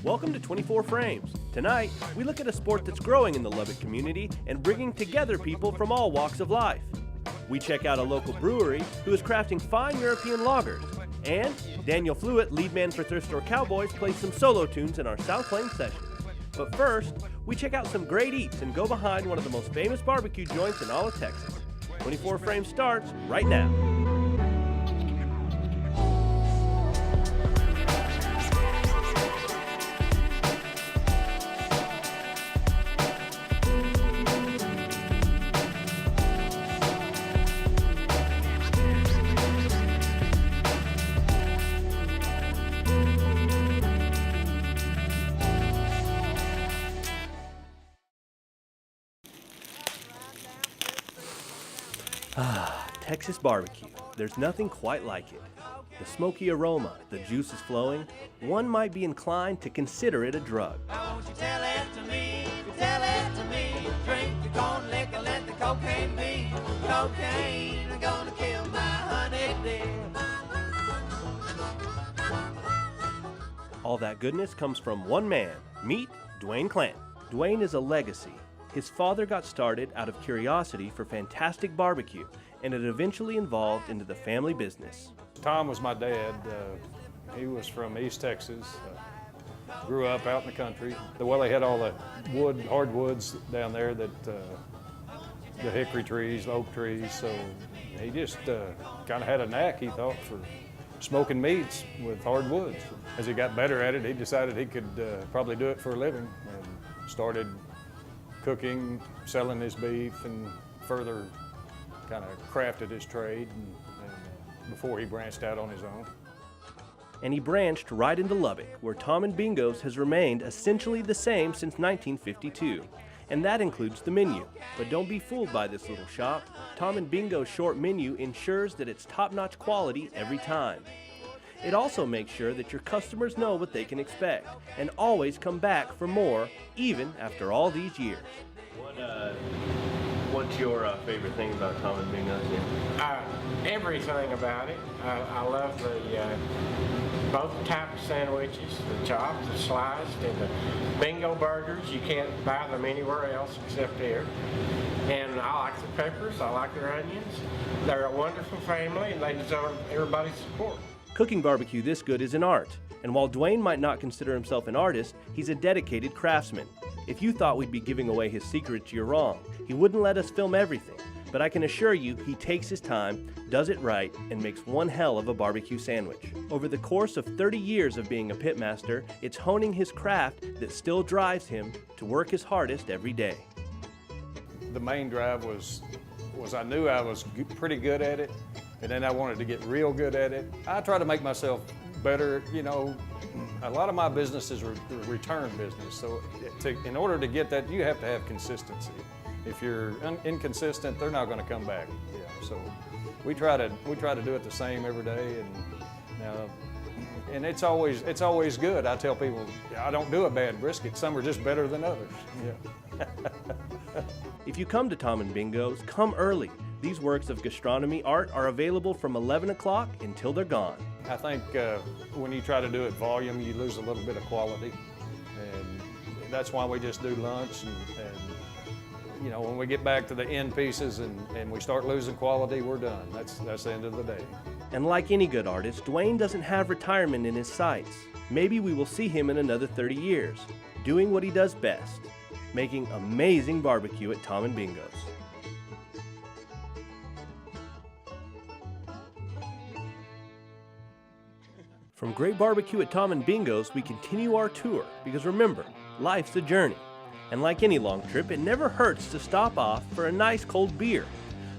Welcome to 24 Frames. Tonight, we look at a sport that's growing in the Lubbock community and bringing together people from all walks of life. We check out a local brewery who is crafting fine European lagers. And Daniel Flewitt, lead man for Thrift Store Cowboys, plays some solo tunes in our South Plains session. But first, we check out some great eats and go behind one of the most famous barbecue joints in all of Texas. 24 Frames starts right now. Texas barbecue. There's nothing quite like it. The smoky aroma, the juice is flowing. One might be inclined to consider it a drug. Won't you tell it to me, tell it to me. Drink the corn liquor, let the cocaine be. Cocaine, gonna kill my honey dear. All that goodness comes from one man. Meet Dwayne Clanton. Dwayne is a legacy. His father got started out of curiosity for fantastic barbecue, and it eventually evolved into the family business. Tom was my dad. He was from East Texas. Grew up out in the country. Well, they had all the hardwoods down there, that the hickory trees, oak trees. So he just kind of had a knack, he thought, for smoking meats with hardwoods. As he got better at it, he decided he could probably do it for a living, and started cooking, selling his beef, and further kind of crafted his trade and before he branched out on his own. And he branched right into Lubbock, where Tom and Bingo's has remained essentially the same since 1952. And that includes the menu. But don't be fooled by this little shop. Tom and Bingo's short menu ensures that it's top-notch quality every time. It also makes sure that your customers know what they can expect and always come back for more, even after all these years. What's your favorite thing about Tom and Bingo's here? Everything about it. I love both types of sandwiches, the chopped, the sliced, and the Bingo burgers. You can't buy them anywhere else except here. And I like the peppers, I like their onions. They're a wonderful family, and they deserve everybody's support. Cooking barbecue this good is an art, and while Dwayne might not consider himself an artist, he's a dedicated craftsman. If you thought we'd be giving away his secrets, you're wrong. He wouldn't let us film everything, but I can assure you he takes his time, does it right, and makes one hell of a barbecue sandwich. Over the course of 30 years of being a pitmaster, it's honing his craft that still drives him to work his hardest every day. The main drive was I knew I was pretty good at it, and then I wanted to get real good at it. I try to make myself better. You know, a lot of my business is return business, so in order to get that, you have to have consistency. If you're inconsistent, they're not going to come back. Yeah, so we try to do it the same every day, and it's always good. I tell people, I don't do a bad brisket. Some are just better than others. Yeah. If you come to Tom and Bingo's, come early. These works of gastronomy art are available from 11 o'clock until they're gone. I think when you try to do it volume, you lose a little bit of quality, and that's why we just do lunch. And you know, when we get back to the end pieces and we start losing quality, we're done. That's the end of the day. And like any good artist, Dwayne doesn't have retirement in his sights. Maybe we will see him in another 30 years, doing what he does best, making amazing barbecue at Tom and Bingo's. From great barbecue at Tom and Bingo's, we continue our tour, because remember, life's a journey. And like any long trip, it never hurts to stop off for a nice cold beer.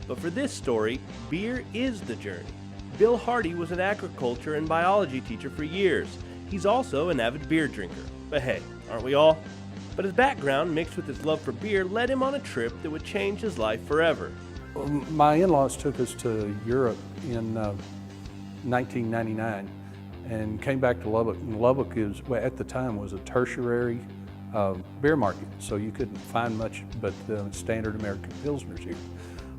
But for this story, beer is the journey. Bill Hardy was an agriculture and biology teacher for years. He's also an avid beer drinker. But hey, aren't we all? But his background, mixed with his love for beer, led him on a trip that would change his life forever. My in-laws took us to Europe in 1999 and came back to Lubbock. And Lubbock at the time was a tertiary beer market, so you couldn't find much but standard American Pilsners here.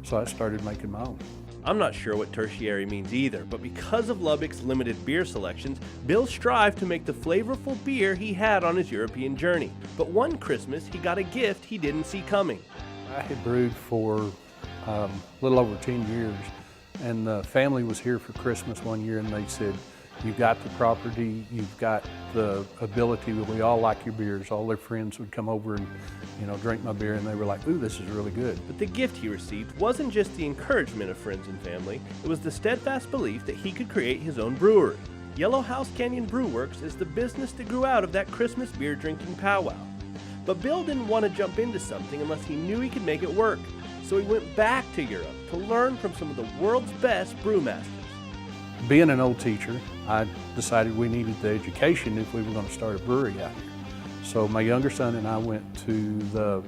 So I started making my own. I'm not sure what tertiary means either, but because of Lubbock's limited beer selections, Bill strived to make the flavorful beer he had on his European journey. But one Christmas, he got a gift he didn't see coming. I had brewed for a little over 10 years, and the family was here for Christmas one year, and they said, "You've got the property, you've got the ability, we all like your beers." All their friends would come over and, drink my beer, and they were like, "Ooh, this is really good." But the gift he received wasn't just the encouragement of friends and family, it was the steadfast belief that he could create his own brewery. Yellowhouse Canyon Brew Works is the business that grew out of that Christmas beer drinking powwow. But Bill didn't want to jump into something unless he knew he could make it work. So he went back to Europe to learn from some of the world's best brewmasters. Being an old teacher, I decided we needed the education if we were going to start a brewery out here. So my younger son and I went to the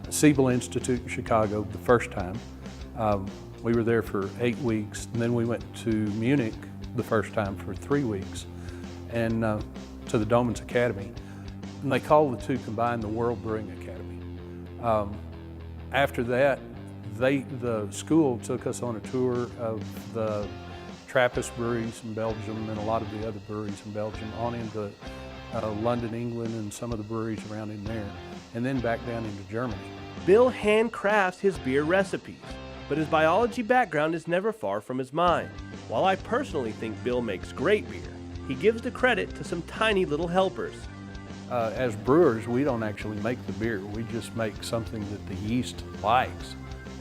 Siebel Institute in Chicago the first time. We were there for 8 weeks, and then we went to Munich the first time for 3 weeks, and to the Domans Academy. And they call the two combined the World Brewing Academy. After that, the school took us on a tour of the Trappist breweries in Belgium and a lot of the other breweries in Belgium, on into London, England, and some of the breweries around in there, and then back down into Germany. Bill handcrafts his beer recipes, but his biology background is never far from his mind. While I personally think Bill makes great beer, he gives the credit to some tiny little helpers. As brewers, we don't actually make the beer. We just make something that the yeast likes,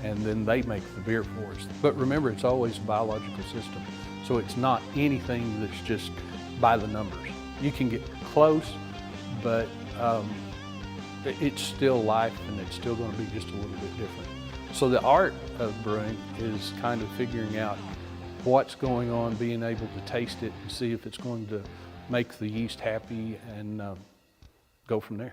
and then they make the beer for us. But remember, it's always a biological system, so it's not anything that's just by the numbers. You can get close, but it's still life, and it's still going to be just a little bit different. So the art of brewing is kind of figuring out what's going on, being able to taste it and see if it's going to make the yeast happy, and go from there.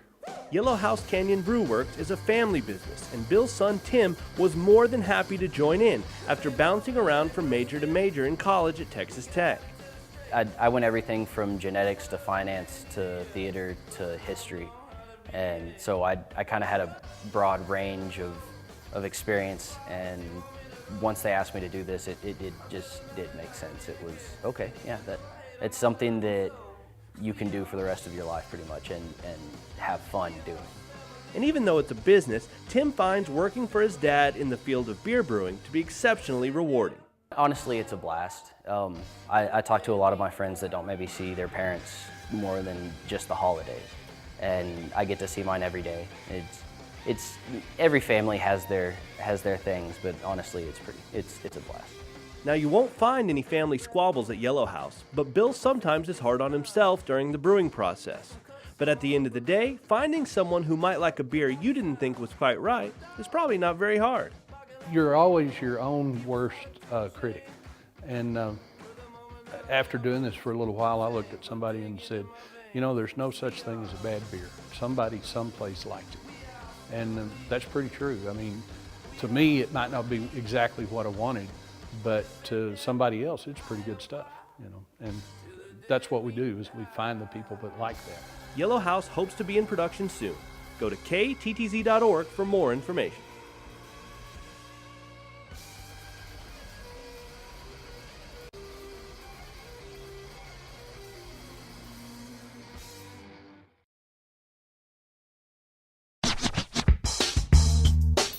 Yellowhouse Canyon Brew Works is a family business, and Bill's son Tim was more than happy to join in after bouncing around from major to major in college at Texas Tech. I went everything from genetics to finance to theater to history, and so I kind of had a broad range of experience, and once they asked me to do this, it just did make sense. It was, okay, yeah, it's something that you can do for the rest of your life pretty much, and have fun doing. And even though it's a business, Tim finds working for his dad in the field of beer brewing to be exceptionally rewarding. Honestly, it's a blast. I talk to a lot of my friends that don't maybe see their parents more than just the holidays, and I get to see mine every day. It's every family has their things, but honestly, it's a blast. Now, you won't find any family squabbles at Yellowhouse, but Bill sometimes is hard on himself during the brewing process. But at the end of the day, finding someone who might like a beer you didn't think was quite right is probably not very hard. You're always your own worst critic. And after doing this for a little while, I looked at somebody and said, there's no such thing as a bad beer. Somebody someplace liked it. And that's pretty true. I mean, to me, it might not be exactly what I wanted, but to somebody else, it's pretty good stuff, and that's what we do, is we find the people that like that. Yellowhouse hopes to be in production soon. Go to kttz.org for more information.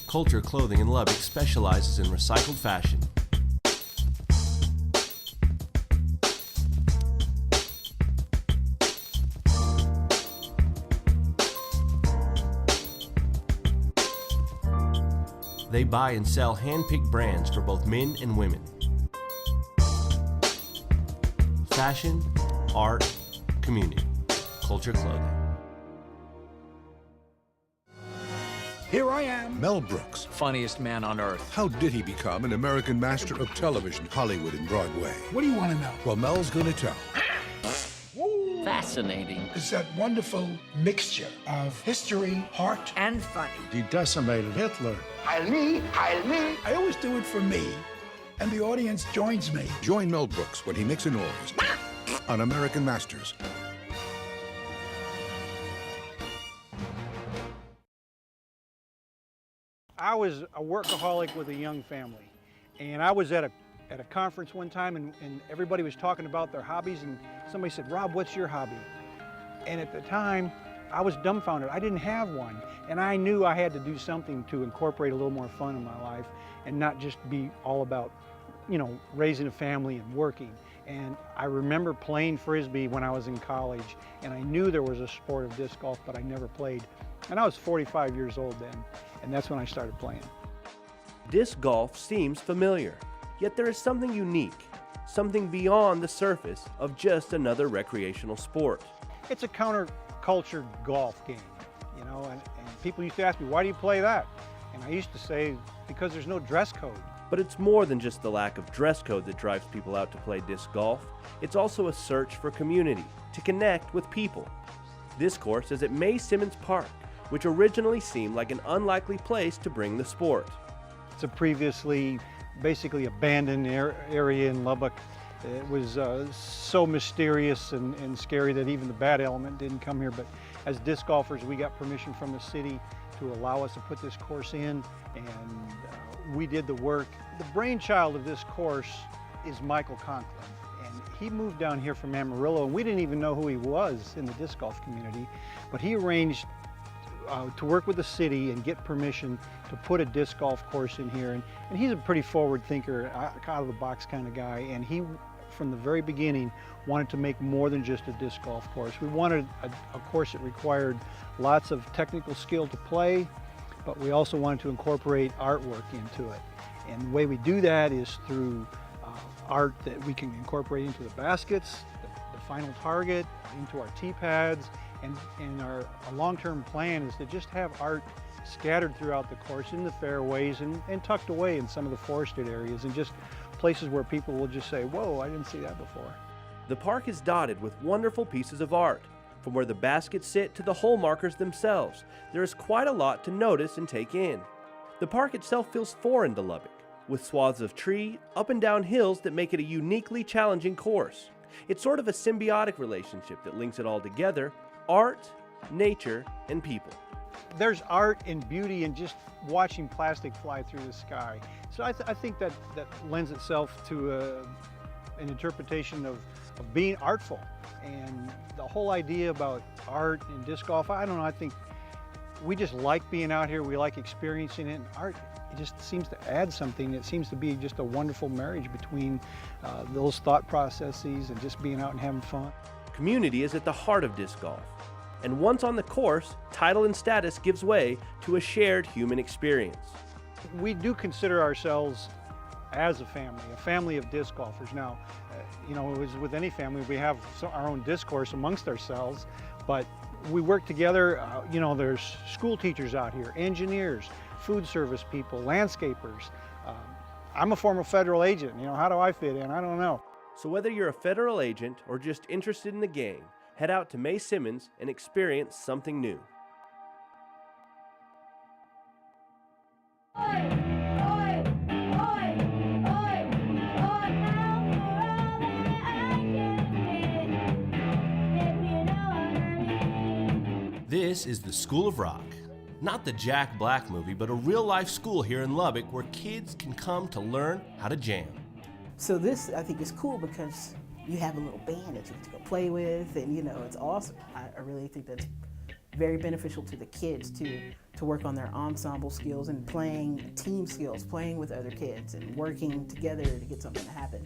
Culture Clothing in Lubbock specializes in recycled fashion. They buy and sell hand-picked brands for both men and women. Fashion, art, community. Culture Clothing. Here I am. Mel Brooks. Funniest man on earth. How did he become an American master of television, Hollywood and Broadway? What do you want to know? Well, Mel's gonna tell. Fascinating. It's that wonderful mixture of history, heart, and funny. He decimated Hitler. Heil me, Heil me. I always do it for me, and the audience joins me. Join Mel Brooks when he makes a noise on American Masters. I was a workaholic with a young family, And I was at a conference one time, and everybody was talking about their hobbies, and somebody said, "Rob, what's your hobby?" And at the time, I was dumbfounded. I didn't have one. And I knew I had to do something to incorporate a little more fun in my life and not just be all about, you know, raising a family and working. And I remember playing Frisbee when I was in college, and I knew there was a sport of disc golf, but I never played. And I was 45 years old then, and that's when I started playing. Disc golf seems familiar, yet there is something unique, something beyond the surface of just another recreational sport. It's a counterculture golf game, you know, and people used to ask me, "Why do you play that?" And I used to say, because there's no dress code. But it's more than just the lack of dress code that drives people out to play disc golf. It's also a search for community, to connect with people. This course is at May Simmmons Park, which originally seemed like an unlikely place to bring the sport. It's a previously basically abandoned area in Lubbock. It was so mysterious and scary that even the bad element didn't come here. But as disc golfers, we got permission from the city to allow us to put this course in, and we did the work. The brainchild of this course is Michael Conklin, and he moved down here from Amarillo, and we didn't even know who he was in the disc golf community, but he arranged to work with the city and get permission to put a disc golf course in here. And he's a pretty forward thinker, out of the box kind of guy, and he, from the very beginning, wanted to make more than just a disc golf course. We wanted a course that required lots of technical skill to play, but we also wanted to incorporate artwork into it. And the way we do that is through art that we can incorporate into the baskets, the final target, into our tee pads, and our long-term plan is to just have art scattered throughout the course in the fairways and tucked away in some of the forested areas, and just places where people will just say, "Whoa, I didn't see that before." The park is dotted with wonderful pieces of art. From where the baskets sit to the hole markers themselves, there is quite a lot to notice and take in. The park itself feels foreign to Lubbock, with swaths of tree, up and down hills that make it a uniquely challenging course. It's sort of a symbiotic relationship that links it all together: art, nature, and people. There's art and beauty in just watching plastic fly through the sky. So I think that lends itself to an interpretation of being artful. And the whole idea about art and disc golf, I don't know, I think we just like being out here, we like experiencing it, and art, it just seems to add something. It seems to be just a wonderful marriage between those thought processes and just being out and having fun. Community is at the heart of disc golf. And once on the course, title and status gives way to a shared human experience. We do consider ourselves as a family of disc golfers. Now, you know, as with any family, we have our own disc course amongst ourselves, but we work together. You know, there's school teachers out here, engineers, food service people, landscapers. I'm a former federal agent. You know, how do I fit in? I don't know. So whether you're a federal agent or just interested in the game, head out to May Simmmons and experience something new. This is the School of Rock. Not the Jack Black movie, but a real-life school here in Lubbock where kids can come to learn how to jam. So this, I think, is cool because you have a little band that you get to go play with, and you know, it's awesome. I really think that's very beneficial to the kids to work on their ensemble skills and playing team skills, playing with other kids and working together to get something to happen.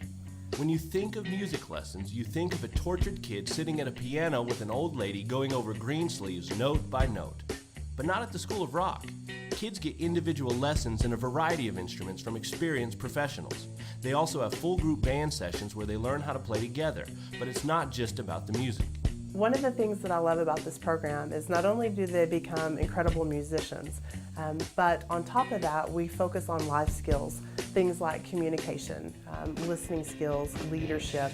When you think of music lessons, you think of a tortured kid sitting at a piano with an old lady going over Greensleeves note by note. But not at the School of Rock. Kids get individual lessons in a variety of instruments from experienced professionals. They also have full group band sessions where they learn how to play together, but it's not just about the music. One of the things that I love about this program is not only do they become incredible musicians, but on top of that, we focus on life skills, things like communication, listening skills, leadership.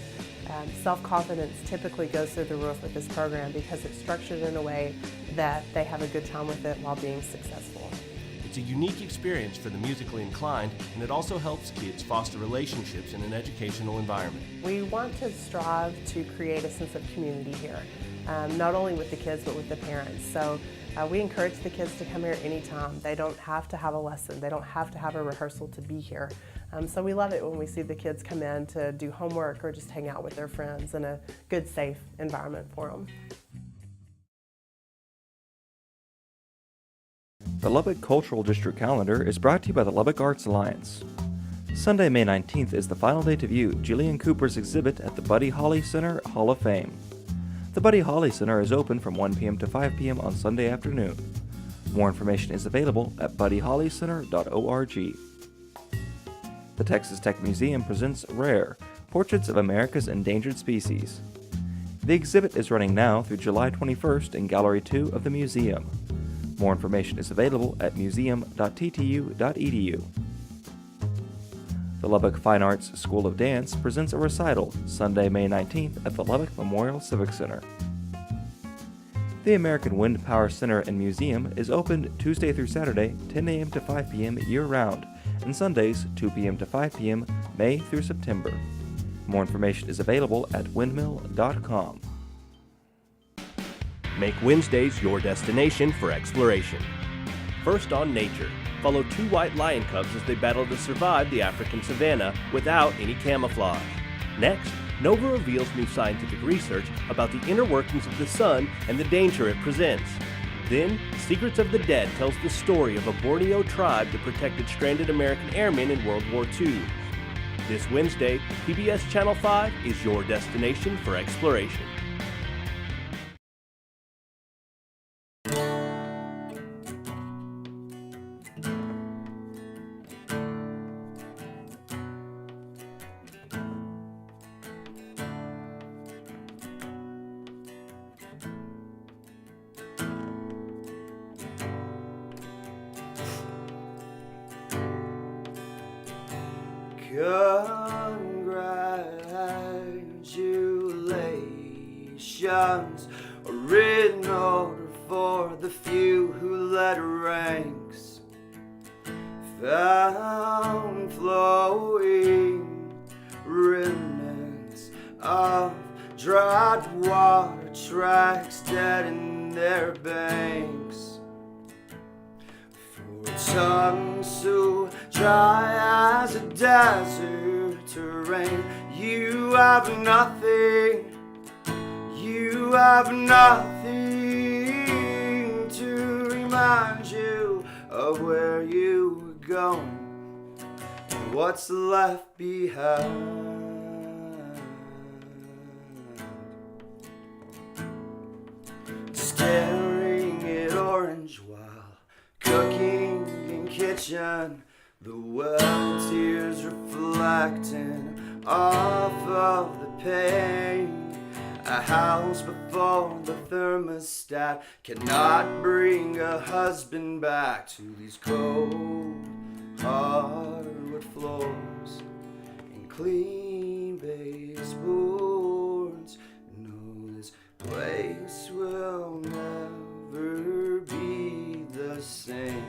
Self-confidence typically goes through the roof with this program because it's structured in a way that they have a good time with it while being successful. It's a unique experience for the musically inclined, and it also helps kids foster relationships in an educational environment. We want to strive to create a sense of community here, not only with the kids but with the parents. So we encourage the kids to come here anytime. They don't have to have a lesson. They don't have to have a rehearsal to be here. So we love it when we see the kids come in to do homework or just hang out with their friends in a good, safe environment for them. The Lubbock Cultural District Calendar is brought to you by the Lubbock Arts Alliance. Sunday, May 19th is the final day to view Jillian Cooper's exhibit at the Buddy Holly Center Hall of Fame. The Buddy Holly Center is open from 1 p.m. to 5 p.m. on Sunday afternoon. More information is available at buddyhollycenter.org. The Texas Tech Museum presents Rare, Portraits of America's Endangered Species. The exhibit is running now through July 21st in Gallery 2 of the museum. More information is available at museum.ttu.edu. The Lubbock Fine Arts School of Dance presents a recital Sunday, May 19th at the Lubbock Memorial Civic Center. The American Wind Power Center and Museum is open Tuesday through Saturday, 10 a.m. to 5 p.m. year-round, and Sundays, 2 p.m. to 5 p.m. May through September. More information is available at windmill.com. Make Wednesdays your destination for exploration. First on Nature. Follow 2 white lion cubs as they battle to survive the African savanna without any camouflage. Next, NOVA reveals new scientific research about the inner workings of the sun and the danger it presents. Then, Secrets of the Dead tells the story of a Borneo tribe that protected stranded American airmen in World War II. This Wednesday, PBS Channel 5 is your destination for exploration. Congratulations are in order for the few who led ranks, found flowing remnants of dried water tracks dead in their banks. For tongues so dry as a desert terrain, you have nothing, you have nothing to remind you of where you were going and what's left behind. Staring at orange while cooking in kitchen, the wet tears reflecting off of the pain. A house before the thermostat cannot bring a husband back to these cold hardwood floors and clean baseboards. No, this place will never be the same.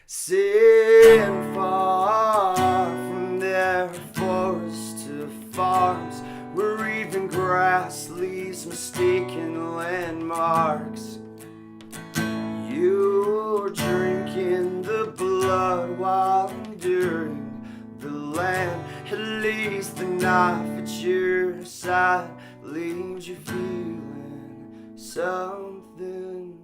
Sitting far from their forests to farms where even grass leaves mistaken landmarks. You're drinking the blood while enduring the land. At least the knife at your side leaves you feeling something.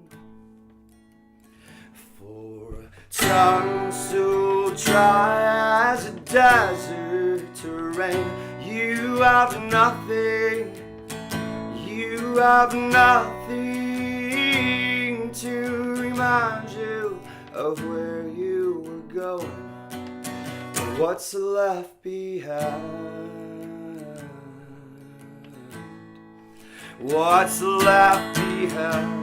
For tongue so dry as a desert terrain, you have nothing, you have nothing to remind you of where you were going and what's left behind. What's left behind.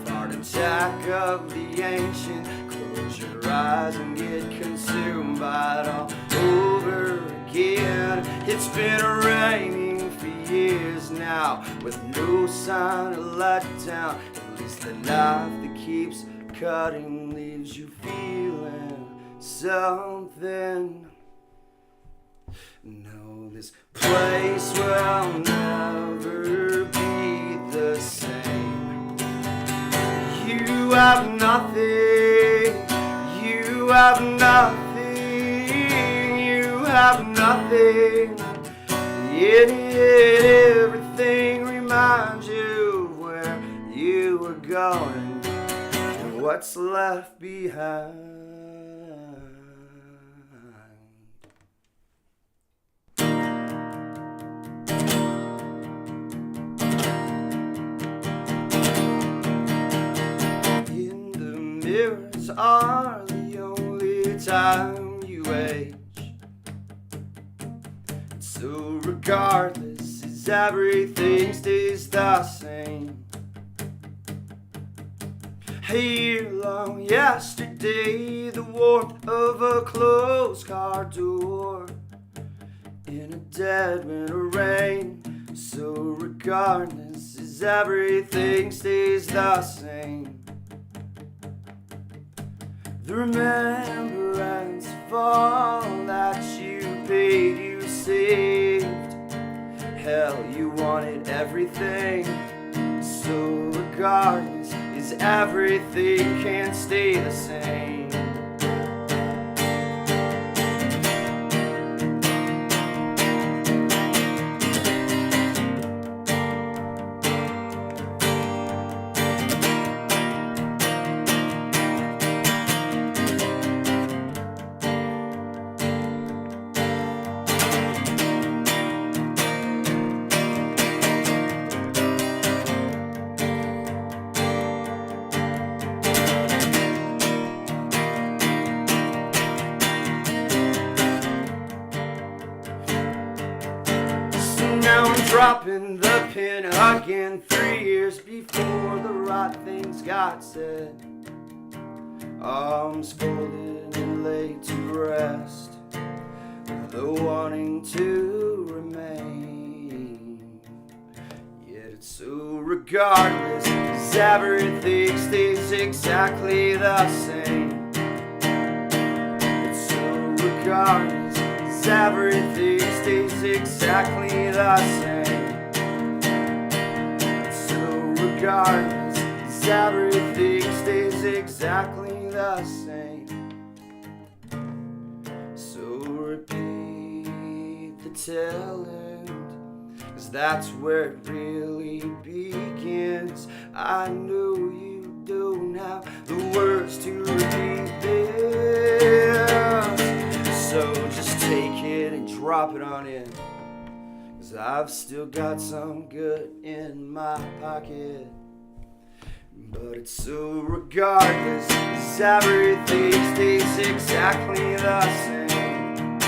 Hard and stack of the ancient. Close your eyes and get consumed by it all over again. It's been raining for years now, with no sign of letdown. At least the knife that keeps cutting leaves you feeling something. No, this place will never be the same. You have nothing, you have nothing, you have nothing. Yet everything reminds you of where you were going and what's left behind. Mirrors are the only time you age. So regardless, as everything stays the same. Here long yesterday, the warmth of a closed car door in a dead winter rain. So regardless, as everything stays the same. The remembrance of all that you paid, you saved. Hell, you wanted everything. So regardless, is everything can't stay the same. Dropping the pin again 3 years before the right things got said. Arms folded and laid to rest, though wanting to remain. Yet so regardless, 'cause everything stays exactly the same. It's so regardless, 'cause everything stays exactly the same. Regardless, 'cause everything stays exactly the same. So repeat the tail end, 'cause that's where it really begins. I know you don't have the words to repeat this, so just take it and drop it on in. I've still got some good in my pocket. But it's so regardless, 'cause everything stays exactly the same.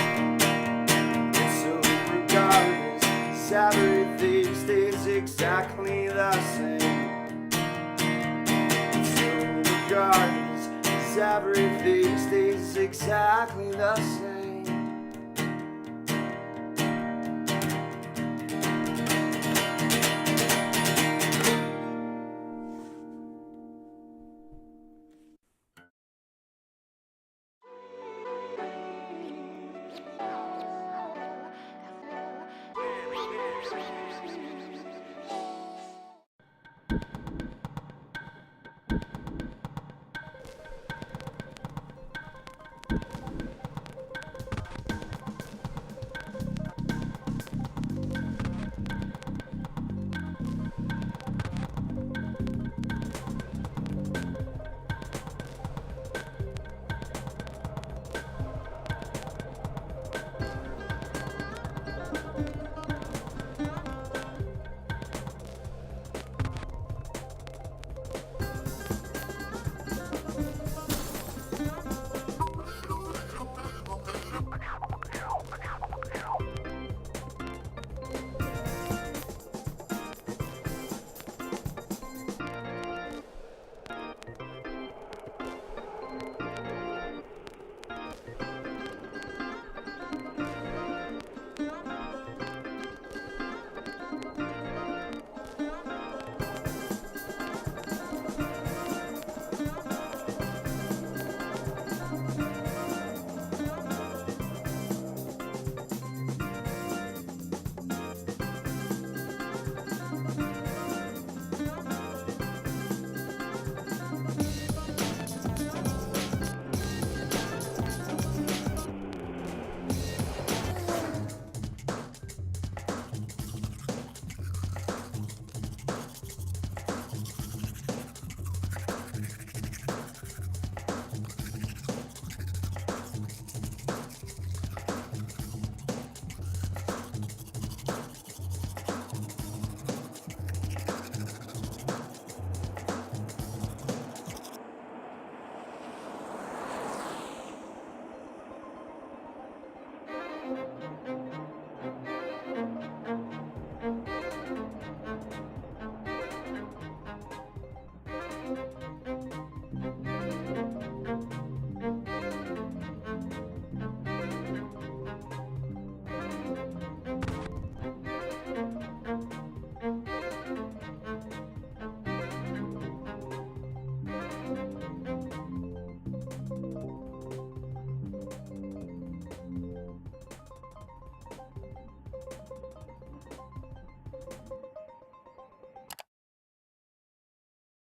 It's so regardless, 'cause everything stays exactly the same. It's so regardless, 'cause everything stays exactly the same.